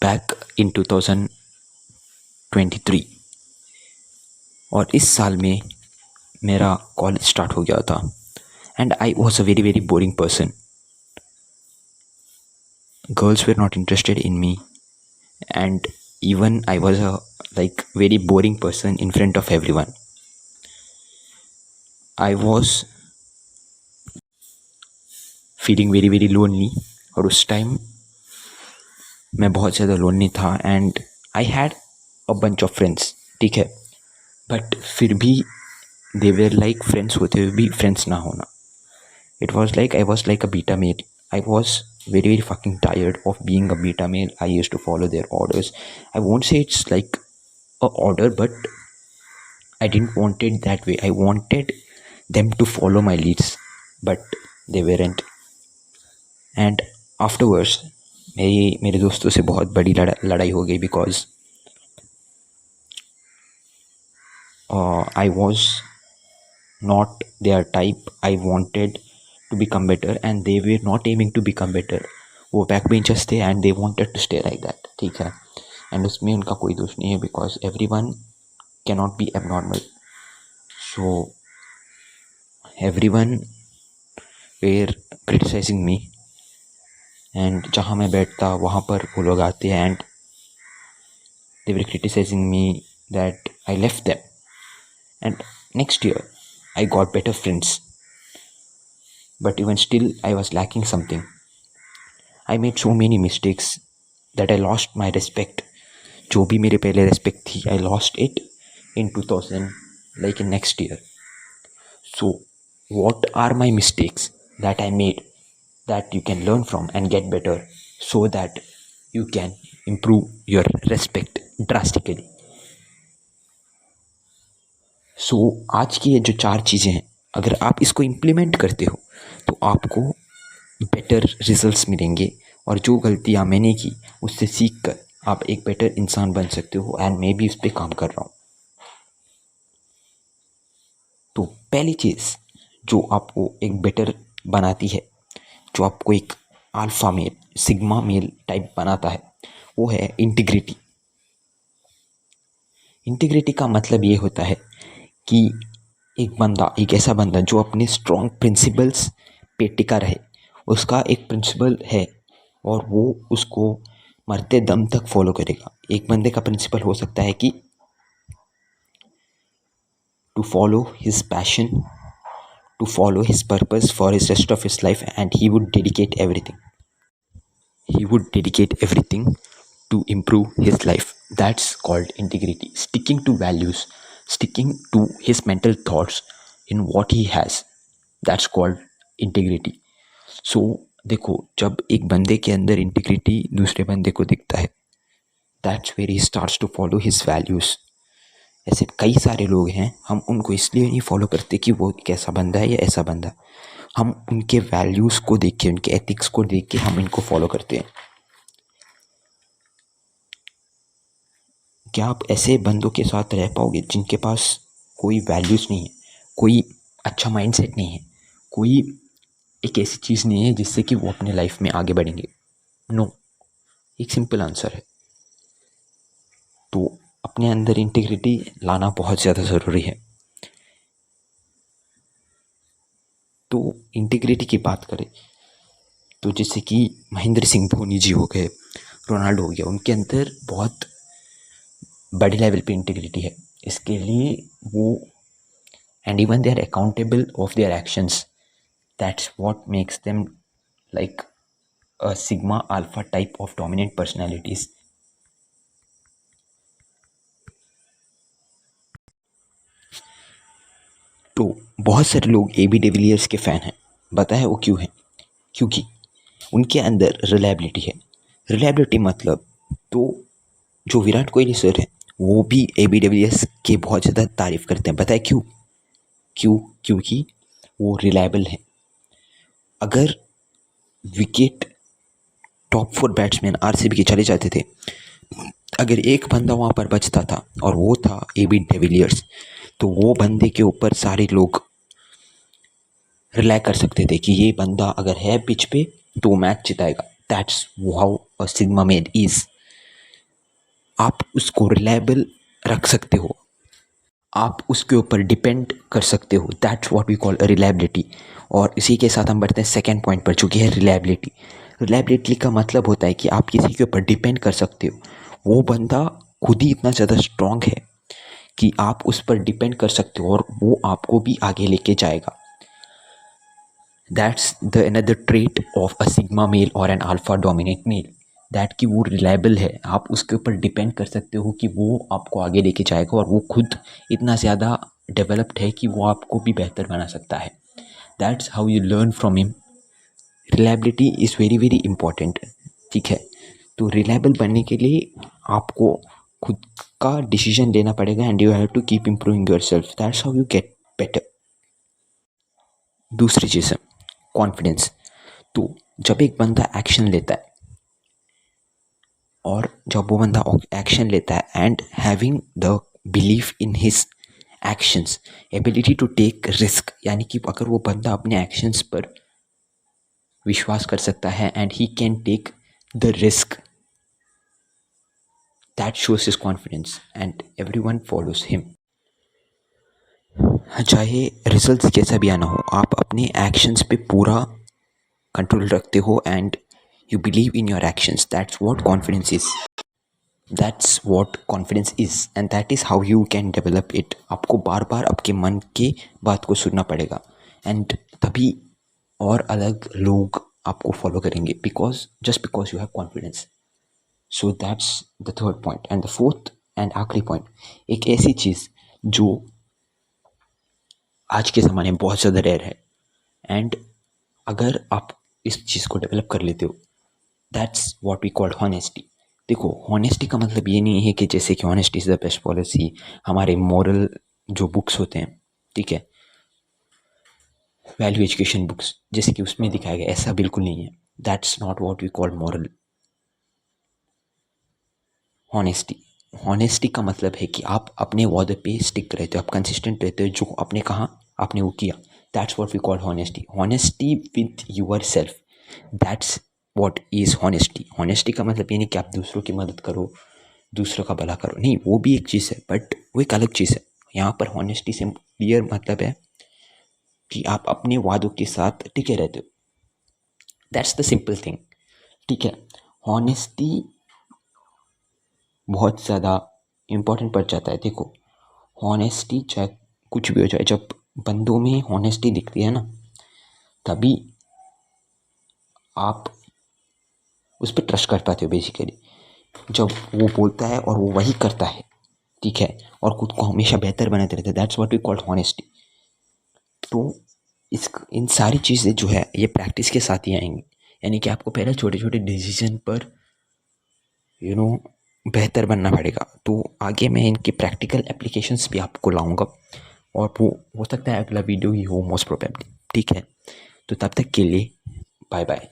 Back in 2023 और इस साल में मेरा कॉलेज स्टार्ट हो गया था and I was a very very boring person. Girls were not interested in me and even I was a very boring person in front of everyone. I was feeling very very lonely और उस time मैं बहुत ज़्यादा lonely था and I had a bunch of friends. ठीक है, but फिर भी दे वेर लाइक फ्रेंड्स होते हुए भी फ्रेंड्स ना होना. It was like I was like a beta male. I was very very fucking tired of being a beta male. I used to follow their orders. I won't say it's like a order, but I didn't want it that way. I wanted them to follow my leads, but they weren't. And afterwards, मेरे दोस्तों से बहुत बड़ी लड़ाई हो गई because I was not their type. I wanted to become better and they were not aiming to become better. वो back benchers थे and they wanted to stay like that. ठीक है, एंड उसमें उनका कोई दोष नहीं है because everyone cannot be abnormal. So everyone were criticising me and जहाँ मैं बैठता वहाँ पर वो लोग आते हैं and they were criticising me that I left them. And next year I got better friends, but even still I was lacking something. I made so many mistakes that I lost my respect. जो भी मेरे पहले respect थी, I lost it in 2000, like in next year. So what are my mistakes that I made that you can learn from and get better so that you can improve your respect drastically. सो आज की ये जो 4 चीज़ें हैं, अगर आप इसको implement करते हो तो आपको बेटर रिजल्ट्स मिलेंगे और जो गलतियाँ मैंने की उससे सीख कर आप एक बेटर इंसान बन सकते हो एंड मैं भी उस पर काम कर रहा हूँ. तो पहली चीज़ जो आपको एक बेटर बनाती है, जो आपको एक alpha male sigma male type बनाता है, वो है इंटीग्रिटी. इंटीग्रिटी का मतलब ये होता है कि एक ऐसा बंदा जो अपने स्ट्रॉन्ग प्रिंसिपल्स पे टिका रहे. उसका एक प्रिंसिपल है और वो उसको मरते दम तक फॉलो करेगा. एक बंदे का प्रिंसिपल हो सकता है कि to follow his passion, to follow his purpose for his rest of his life and he would dedicate everything to improve his life. That's called integrity. Sticking to values, sticking to his mental thoughts in what he has. That's called integrity. So देखो, जब एक बंदे के अंदर integrity दूसरे बंदे को दिखता है, that's where he starts to follow his values. ऐसे कई सारे लोग हैं, हम उनको इसलिए नहीं फॉलो करते कि वो एक ऐसा बंदा है या ऐसा बंदा. हम उनके वैल्यूज़ को देख के, उनके एथिक्स को देख के हम इनको फॉलो करते हैं. क्या आप ऐसे बंदों के साथ रह पाओगे जिनके पास कोई वैल्यूज़ नहीं है, कोई अच्छा माइंडसेट नहीं है, कोई एक ऐसी चीज़ नहीं है जिससे कि वो अपने लाइफ में आगे बढ़ेंगे? नो. एक सिंपल आंसर है. तो अपने अंदर इंटीग्रिटी लाना बहुत ज़्यादा ज़रूरी है. तो इंटीग्रिटी की बात करें तो जैसे कि महेंद्र सिंह धोनी जी हो गए, रोनाल्डो हो गया, उनके अंदर बहुत बड़े लेवल पे इंटीग्रिटी है. इसके लिए वो and even they are accountable of their actions. That's what makes them like a sigma alpha type of dominant personalities. तो बहुत सारे लोग AB डिविलियर्स के फ़ैन हैं. पता है वो क्यों है? क्योंकि उनके अंदर रिलायबिलिटी है. रिलायबिलिटी मतलब तो जो विराट कोहली सर हैं वो भी AB डिविलियर्स के बहुत ज़्यादा तारीफ़ करते हैं. पता है क्यों? क्योंकि वो रिलायबल हैं. अगर विकेट टॉप 4 बैट्समैन RCB के चले जाते थे, अगर एक बंदा वहाँ पर बचता था और वो था AB डिविलियर्स, तो वो बंदे के ऊपर सारे लोग रिलाई कर सकते थे कि ये बंदा अगर है पिच पे तो मैच जिताएगा. That's how a sigma male is. आप उसको रिलायबल रख सकते हो, आप उसके ऊपर डिपेंड कर सकते हो। That's what we call reliability. और इसी के साथ हम बढ़ते हैं सेकेंड पॉइंट पर, जो कि है रिलायबिलिटी। रिलायबिलिटी का मतलब होता है कि आप किसी के ऊपर डिपेंड कर सकते हो। वो बंदा खुद ही इतना ज़्यादा स्ट्रांग है कि आप उस पर डिपेंड कर सकते हो और वो आपको भी आगे लेके जाएगा। That's the another trait of a sigma male और an alpha dominate male, that कि वो रिलायबल है, आप उसके ऊपर डिपेंड कर सकते हो कि वो आपको आगे लेके जाएगा और वो खुद इतना ज़्यादा डेवलप्ड है कि वो आपको भी बेहतर बना सकता है। That's how you learn from him. Reliability is very very important, ठीक है। तो रिलायबल बनने के लिए आपको खुद का डिसीजन लेना पड़ेगा and you have to keep improving your self. That's how you get better. दूसरी चीज़ है कॉन्फिडेंस। तो जब एक बंदा एक्शन लेता है, और जब वो बंदा एक्शन लेता है and having the belief in his actions, ability to take risk, यानी कि अगर वो बंदा अपने एक्शंस पर विश्वास कर सकता है and he can take the risk, that shows his confidence and everyone follows him. चाहे रिजल्ट्स कैसा भी आना हो, आप अपने एक्शंस पे पूरा कंट्रोल रखते हो and you believe in your actions. That's what confidence is. That's what confidence is and that is how you can develop it. आपको बार बार आपके मन के बात को सुनना पड़ेगा एंड तभी और अलग लोग आपको फॉलो करेंगे, because just because you have confidence. So that's the third point. And the fourth and आखिरी पॉइंट, एक ऐसी चीज़ जो आज के ज़माने में बहुत ज़्यादा रेयर है एंड अगर आप इस चीज़ को डेवलप कर लेते हो, that's what we called honesty. देखो, हॉनेस्टी का मतलब ये नहीं है कि जैसे कि honesty is the best policy, हमारे मॉरल जो बुक्स होते हैं, ठीक है, वैल्यू एजुकेशन बुक्स जैसे कि उसमें दिखाया गया, ऐसा बिल्कुल नहीं है। That's not what we call moral honesty. Honesty का मतलब है कि आप अपने वादे पे स्टिक रहते हो, आप कंसिस्टेंट रहते हो, जो आपने कहा आपने वो किया। That's what we call honesty. Honesty with your self, that's what is honesty. Honesty का मतलब ये नहीं कि आप दूसरों की मदद करो, दूसरों का भला करो, नहीं, वो भी एक चीज़ है, बट वो एक अलग चीज़ है। यहाँ पर हॉनेस्टी से क्लियर मतलब है कि आप अपने वादों के साथ टिके रहते हो। दैट्स द सिंपल थिंग, ठीक है। हॉनेस्टी बहुत ज़्यादा इम्पोर्टेंट पड़ जाता है। देखो, हॉनेस्टी चाहे कुछ भी हो जाए, जब बंदों में हॉनेस्टी दिखती है ना, तभी आप उस पर ट्रस्ट कर पाते हो बेसिकली। जब वो बोलता है और वो वही करता है, ठीक है, और खुद को हमेशा बेहतर बनाते रहते हैं, that's what we called honesty. तो इस इन सारी चीज़ें जो है ये प्रैक्टिस के साथ ही आएंगी, यानी कि आपको पहले छोटे छोटे डिसीजन पर बेहतर बनना पड़ेगा। तो आगे मैं इनके प्रैक्टिकल एप्लीकेशंस भी आपको लाऊंगा और वो हो सकता है अगला वीडियो ही हो मोस्ट प्रोबेबली, ठीक है। तो तब तक के लिए बाय बाय।